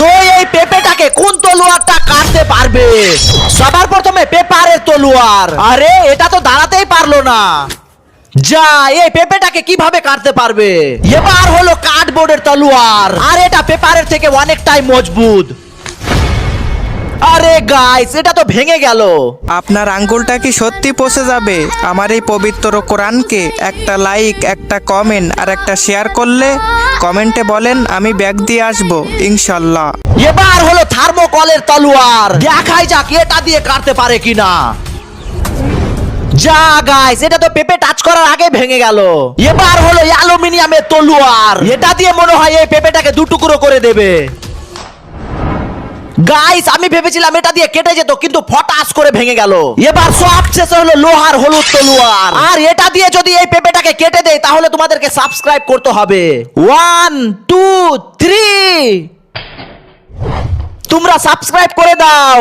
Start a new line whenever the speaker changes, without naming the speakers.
তো এই পেঁপেটাকে কোন তলোয়ারটা কাটতে পারবে? সবার প্রথমে পেপারের তলোয়ার। আরে এটা তো দাঁড়াতেই পারলো না। যা, এই পেঁপেটাকে কিভাবে কাটতে পারবে? এবার হলো কার্ডবোর্ডের তলোয়ার, আর এটা পেপারের থেকে অনেকটাই মজবুত। আরে গাইস, এটা তো ভেঙে গেল।
আপনার আঙ্গুলটা কি সত্যি পচে যাবে আমার এই পবিত্র কোরআনকে একটা লাইক, একটা কমেন্ট আর একটা শেয়ার করলে? কমেন্টে বলেন, আমি ব্যাগ দিয়ে আসবো ইনশাল্লাহ।
এবার হলো থার্মোকলের তলোয়ার, দেখাই যাক এটা দিয়ে কাটতে পারে কিনা। যা গাইস, এটা তো পেঁপে টাচ করার আগে ভেঙে গেল। এবার হলো অ্যালুমিনিয়ামের তলোয়ার, এটা দিয়ে মনে হয় এই পেঁপেটাকে দুটুকরো করে দেবে। গাইস, আমি ভেবেছিলাম এটা দিয়ে কেটে যেত, কিন্তু ফটাস করে ভেঙে গেল। এবার সবশেষে হলো লোহার হলুদ তলোয়ার, আর এটা দিয়ে যদি এই পেঁপেটাকে কেটে দেয় তাহলে তোমাদেরকে সাবস্ক্রাইব করতে হবে। 1 2 3, তোমরা সাবস্ক্রাইব করে দাও।